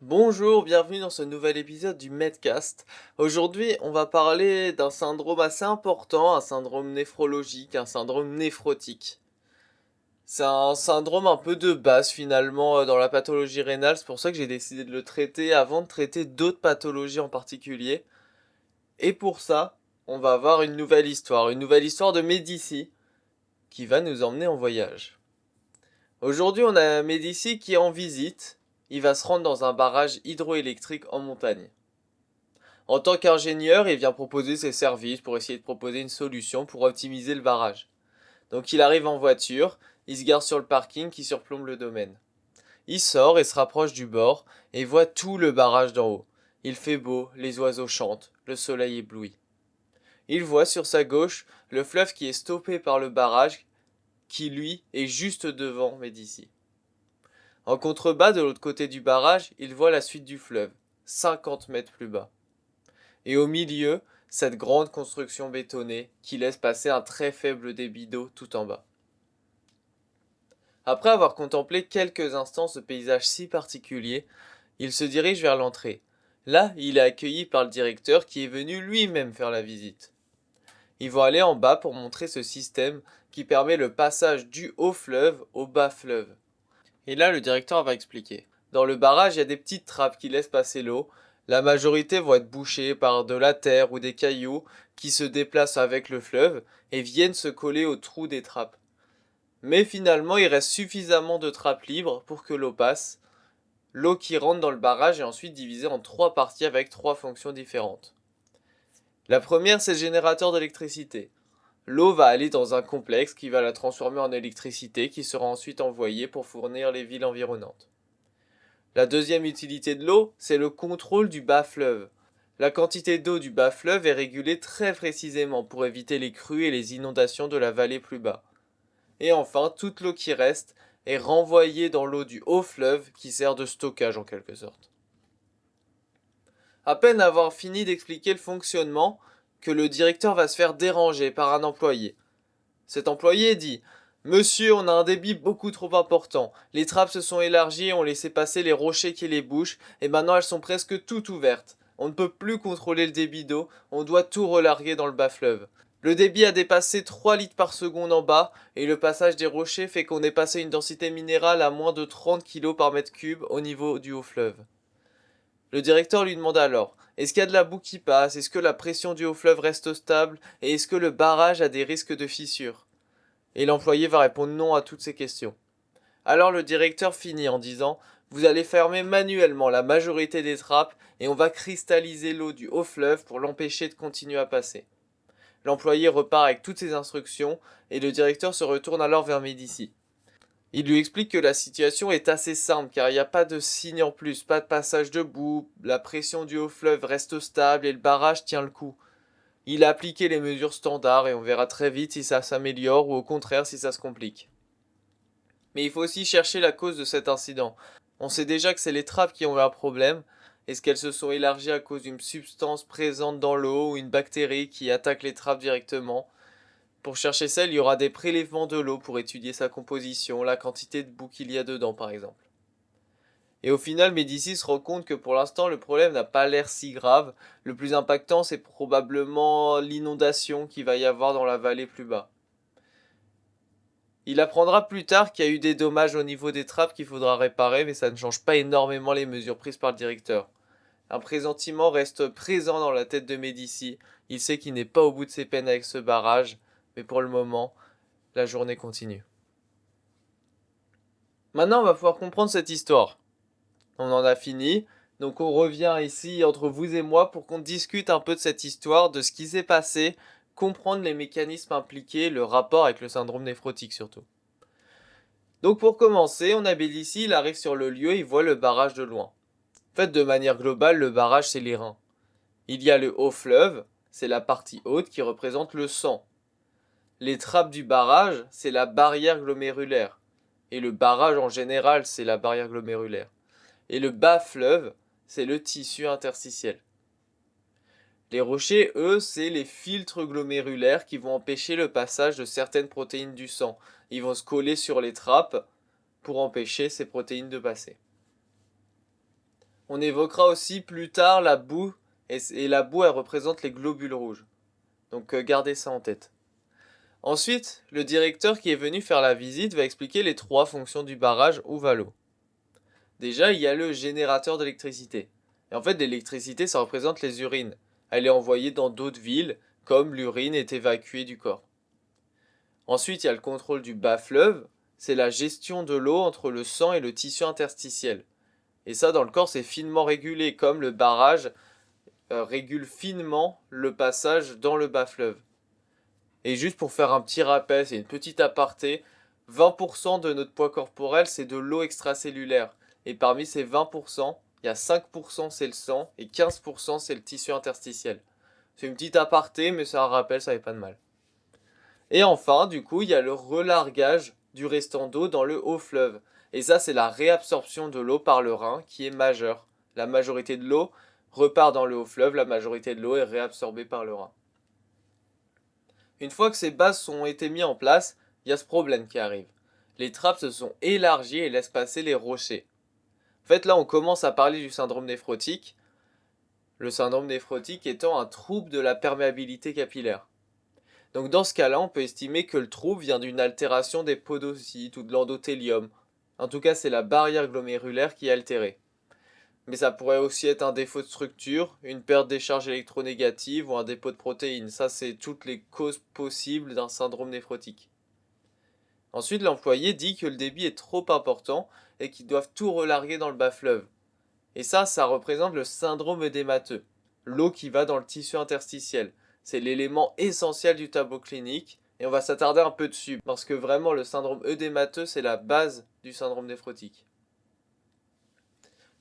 Bonjour, bienvenue dans ce nouvel épisode du Medcast. Aujourd'hui, on va parler d'un syndrome assez important, un syndrome néphrologique, un syndrome néphrotique. C'est un syndrome un peu de base finalement dans la pathologie rénale, c'est pour ça que j'ai décidé de le traiter avant de traiter d'autres pathologies en particulier. Et pour ça, on va avoir une nouvelle histoire de Médicis qui va nous emmener en voyage. Aujourd'hui, on a Médicis qui est en visite. Il va se rendre dans un barrage hydroélectrique en montagne. En tant qu'ingénieur, il vient proposer ses services pour essayer de proposer une solution pour optimiser le barrage. Donc il arrive en voiture, il se gare sur le parking qui surplombe le domaine. Il sort et se rapproche du bord et voit tout le barrage d'en haut. Il fait beau, les oiseaux chantent, le soleil éblouit. Il voit sur sa gauche le fleuve qui est stoppé par le barrage qui lui est juste devant Médicis. En contrebas de l'autre côté du barrage, il voit la suite du fleuve, 50 mètres plus bas. Et au milieu, cette grande construction bétonnée qui laisse passer un très faible débit d'eau tout en bas. Après avoir contemplé quelques instants ce paysage si particulier, il se dirige vers l'entrée. Là, il est accueilli par le directeur qui est venu lui-même faire la visite. Ils vont aller en bas pour montrer ce système qui permet le passage du haut fleuve au bas fleuve. Et là, le directeur va expliquer. Dans le barrage, il y a des petites trappes qui laissent passer l'eau. La majorité vont être bouchées par de la terre ou des cailloux qui se déplacent avec le fleuve et viennent se coller aux trous des trappes. Mais finalement, il reste suffisamment de trappes libres pour que l'eau passe. L'eau qui rentre dans le barrage est ensuite divisée en trois parties avec trois fonctions différentes. La première, c'est le générateur d'électricité. L'eau va aller dans un complexe qui va la transformer en électricité qui sera ensuite envoyée pour fournir les villes environnantes. La deuxième utilité de l'eau, c'est le contrôle du bas fleuve. La quantité d'eau du bas fleuve est régulée très précisément pour éviter les crues et les inondations de la vallée plus bas. Et enfin, toute l'eau qui reste est renvoyée dans l'eau du haut fleuve qui sert de stockage en quelque sorte. À peine avoir fini d'expliquer le fonctionnement, que le directeur va se faire déranger par un employé. Cet employé dit: Monsieur, on a un débit beaucoup trop important. Les trappes se sont élargies, ont laissé passer les rochers qui les bouchent, et maintenant elles sont presque toutes ouvertes. On ne peut plus contrôler le débit d'eau, on doit tout relarguer dans le bas fleuve. Le débit a dépassé 3 litres par seconde en bas, et le passage des rochers fait qu'on est passé une densité minérale à moins de 30 kg par mètre cube au niveau du haut fleuve. Le directeur lui demande alors: Est-ce qu'il y a de la boue qui passe? Est-ce que la pression du haut fleuve reste stable? Et est-ce que le barrage a des risques de fissure? Et l'employé va répondre non à toutes ces questions. Alors le directeur finit en disant: Vous allez fermer manuellement la majorité des trappes et on va cristalliser l'eau du haut fleuve pour l'empêcher de continuer à passer. L'employé repart avec toutes ses instructions et le directeur se retourne alors vers Médicis. Il lui explique que la situation est assez simple car il n'y a pas de signe en plus, pas de passage de boue, la pression du haut fleuve reste stable et le barrage tient le coup. Il a appliqué les mesures standards et on verra très vite si ça s'améliore ou au contraire si ça se complique. Mais il faut aussi chercher la cause de cet incident. On sait déjà que c'est les trappes qui ont eu un problème. Est-ce qu'elles se sont élargies à cause d'une substance présente dans l'eau ou une bactérie qui attaque les trappes directement? Pour chercher ça, il y aura des prélèvements de l'eau pour étudier sa composition, la quantité de boue qu'il y a dedans par exemple. Et au final, Médicis se rend compte que pour l'instant, le problème n'a pas l'air si grave. Le plus impactant, c'est probablement l'inondation qu'il va y avoir dans la vallée plus bas. Il apprendra plus tard qu'il y a eu des dommages au niveau des trappes qu'il faudra réparer, mais ça ne change pas énormément les mesures prises par le directeur. Un pressentiment reste présent dans la tête de Médicis. Il sait qu'il n'est pas au bout de ses peines avec ce barrage, mais pour le moment, la journée continue. Maintenant, on va pouvoir comprendre cette histoire. On en a fini, donc on revient ici entre vous et moi pour qu'on discute un peu de cette histoire, de ce qui s'est passé, comprendre les mécanismes impliqués, le rapport avec le syndrome néphrotique surtout. Donc pour commencer, on a Bélici, il arrive sur le lieu, il voit le barrage de loin. En fait, de manière globale, le barrage, c'est les reins. Il y a le haut fleuve, c'est la partie haute qui représente le sang. Les trappes du barrage, c'est la barrière glomérulaire. Et le barrage en général, c'est la barrière glomérulaire. Et le bas fleuve, c'est le tissu interstitiel. Les rochers, eux, c'est les filtres glomérulaires qui vont empêcher le passage de certaines protéines du sang. Ils vont se coller sur les trappes pour empêcher ces protéines de passer. On évoquera aussi plus tard la boue, et la boue elle représente les globules rouges. Donc gardez ça en tête. Ensuite, le directeur qui est venu faire la visite va expliquer les trois fonctions du barrage où va l'eau. Déjà, il y a le générateur d'électricité. Et en fait, l'électricité, ça représente les urines. Elle est envoyée dans d'autres villes, comme l'urine est évacuée du corps. Ensuite, il y a le contrôle du bas-fleuve. C'est la gestion de l'eau entre le sang et le tissu interstitiel. Et ça, dans le corps, c'est finement régulé, comme le barrage régule finement le passage dans le bas-fleuve. Et juste pour faire un petit rappel, c'est une petite aparté, 20% de notre poids corporel, c'est de l'eau extracellulaire. Et parmi ces 20%, il y a 5% c'est le sang et 15% c'est le tissu interstitiel. C'est une petite aparté, mais c'est un rappel, ça fait pas de mal. Et enfin, du coup, il y a le relargage du restant d'eau dans le haut fleuve. Et ça, c'est la réabsorption de l'eau par le rein qui est majeure. La majorité de l'eau repart dans le haut fleuve, la majorité de l'eau est réabsorbée par le rein. Une fois que ces bases ont été mises en place, il y a ce problème qui arrive. Les trappes se sont élargies et laissent passer les rochers. En fait, là, on commence à parler du syndrome néphrotique. Le syndrome néphrotique étant un trouble de la perméabilité capillaire. Donc dans ce cas-là, on peut estimer que le trouble vient d'une altération des podocytes ou de l'endothélium. En tout cas, c'est la barrière glomérulaire qui est altérée. Mais ça pourrait aussi être un défaut de structure, une perte des charges électronégatives ou un dépôt de protéines. Ça, c'est toutes les causes possibles d'un syndrome néphrotique. Ensuite, l'employé dit que le débit est trop important et qu'ils doivent tout relarguer dans le bas-fleuve. Et ça représente le syndrome œdémateux, l'eau qui va dans le tissu interstitiel. C'est l'élément essentiel du tableau clinique et on va s'attarder un peu dessus parce que vraiment le syndrome œdémateux c'est la base du syndrome néphrotique.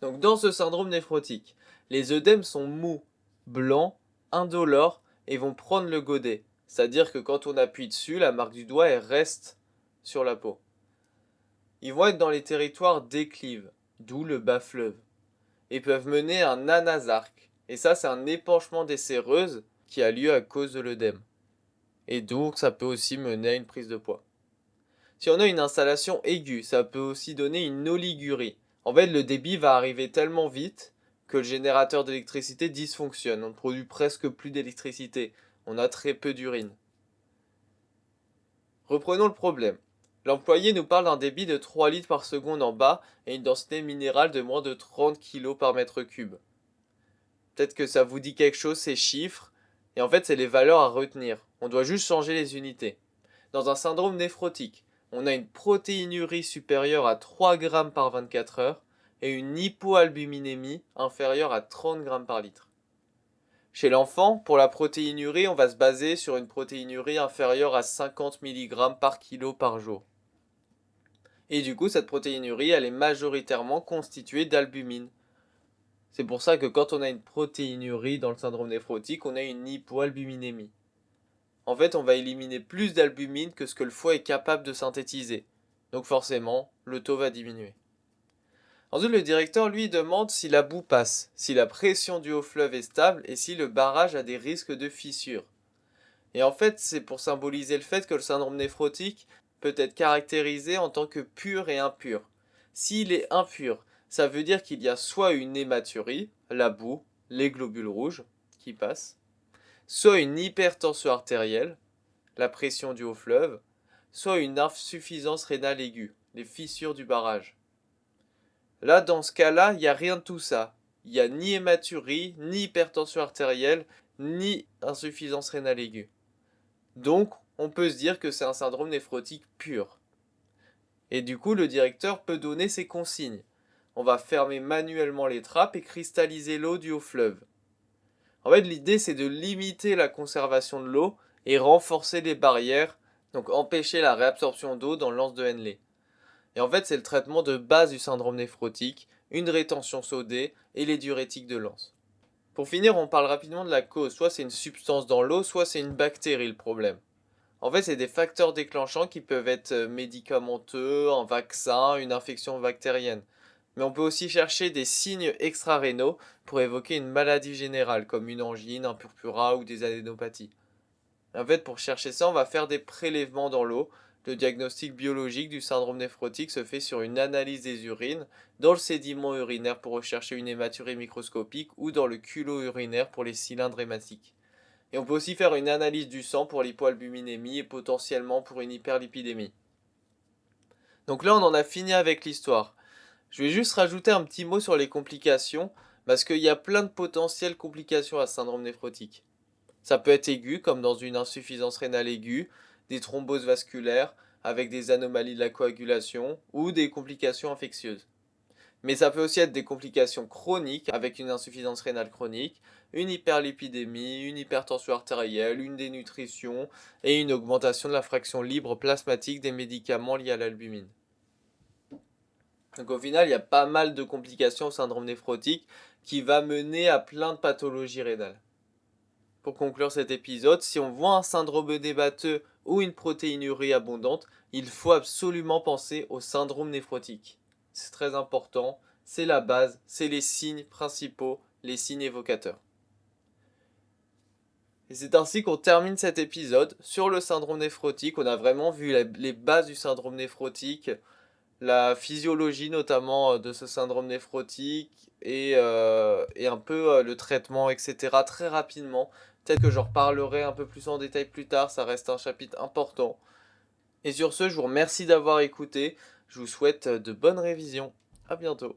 Donc dans ce syndrome néphrotique, les œdèmes sont mous, blancs, indolores et vont prendre le godet. C'est-à-dire que quand on appuie dessus, la marque du doigt elle reste sur la peau. Ils vont être dans les territoires déclives, d'où le bas fleuve, et peuvent mener à un anasarque. Et ça, c'est un épanchement des séreuses qui a lieu à cause de l'œdème. Et donc, ça peut aussi mener à une prise de poids. Si on a une installation aiguë, ça peut aussi donner une oligurie. En fait, le débit va arriver tellement vite que le générateur d'électricité dysfonctionne. On ne produit presque plus d'électricité. On a très peu d'urine. Reprenons le problème. L'employé nous parle d'un débit de 3 litres par seconde en bas et une densité minérale de moins de 30 kg par mètre cube. Peut-être que ça vous dit quelque chose ces chiffres, et en fait c'est les valeurs à retenir. On doit juste changer les unités. Dans un syndrome néphrotique, on a une protéinurie supérieure à 3 grammes par 24 heures et une hypoalbuminémie inférieure à 30 grammes par litre. Chez l'enfant, pour la protéinurie, on va se baser sur une protéinurie inférieure à 50 mg par kilo par jour. Et du coup, cette protéinurie, elle est majoritairement constituée d'albumine. C'est pour ça que quand on a une protéinurie dans le syndrome néphrotique, on a une hypoalbuminémie. En fait, on va éliminer plus d'albumine que ce que le foie est capable de synthétiser. Donc forcément, le taux va diminuer. Ensuite, le directeur lui demande si la boue passe, si la pression du haut fleuve est stable et si le barrage a des risques de fissure. Et en fait, c'est pour symboliser le fait que le syndrome néphrotique peut être caractérisé en tant que pur et impur. S'il est impur, ça veut dire qu'il y a soit une hématurie, la boue, les globules rouges qui passent, soit une hypertension artérielle, la pression du haut fleuve, soit une insuffisance rénale aiguë, les fissures du barrage. Là, dans ce cas-là, il n'y a rien de tout ça. Il n'y a ni hématurie, ni hypertension artérielle, ni insuffisance rénale aiguë. Donc, on peut se dire que c'est un syndrome néphrotique pur. Et du coup, le directeur peut donner ses consignes. On va fermer manuellement les trappes et cristalliser l'eau du haut fleuve. En fait, l'idée, c'est de limiter la conservation de l'eau et renforcer les barrières, donc empêcher la réabsorption d'eau dans l'anse de Henle. Et en fait, c'est le traitement de base du syndrome néphrotique, une rétention sodée et les diurétiques de l'anse. Pour finir, on parle rapidement de la cause. Soit c'est une substance dans l'eau, soit c'est une bactérie le problème. En fait, c'est des facteurs déclenchants qui peuvent être médicamenteux, un vaccin, une infection bactérienne. Mais on peut aussi chercher des signes extra-rénaux pour évoquer une maladie générale, comme une angine, un purpura ou des adénopathies. En fait, pour chercher ça, on va faire des prélèvements dans l'eau Le diagnostic biologique du syndrome néphrotique se fait sur une analyse des urines, dans le sédiment urinaire pour rechercher une hématurie microscopique ou dans le culot urinaire pour les cylindres hématiques. Et on peut aussi faire une analyse du sang pour l'hypoalbuminémie et potentiellement pour une hyperlipidémie. Donc là, on en a fini avec l'histoire. Je vais juste rajouter un petit mot sur les complications, parce qu'il y a plein de potentielles complications à ce syndrome néphrotique. Ça peut être aigu, comme dans une insuffisance rénale aiguë, des thromboses vasculaires, avec des anomalies de la coagulation, ou des complications infectieuses. Mais ça peut aussi être des complications chroniques, avec une insuffisance rénale chronique, une hyperlipidémie, une hypertension artérielle, une dénutrition, et une augmentation de la fraction libre plasmatique des médicaments liés à l'albumine. Donc au final, il y a pas mal de complications au syndrome néphrotique qui va mener à plein de pathologies rénales. Pour conclure cet épisode, si on voit un syndrome édemateux ou une protéinurie abondante, il faut absolument penser au syndrome néphrotique. C'est très important, c'est la base, c'est les signes principaux, les signes évocateurs. Et c'est ainsi qu'on termine cet épisode sur le syndrome néphrotique. On a vraiment vu les bases du syndrome néphrotique, la physiologie notamment de ce syndrome néphrotique et un peu le traitement, etc. très rapidement. Peut-être que j'en reparlerai un peu plus en détail plus tard, ça reste un chapitre important. Et sur ce, je vous remercie d'avoir écouté, je vous souhaite de bonnes révisions. À bientôt.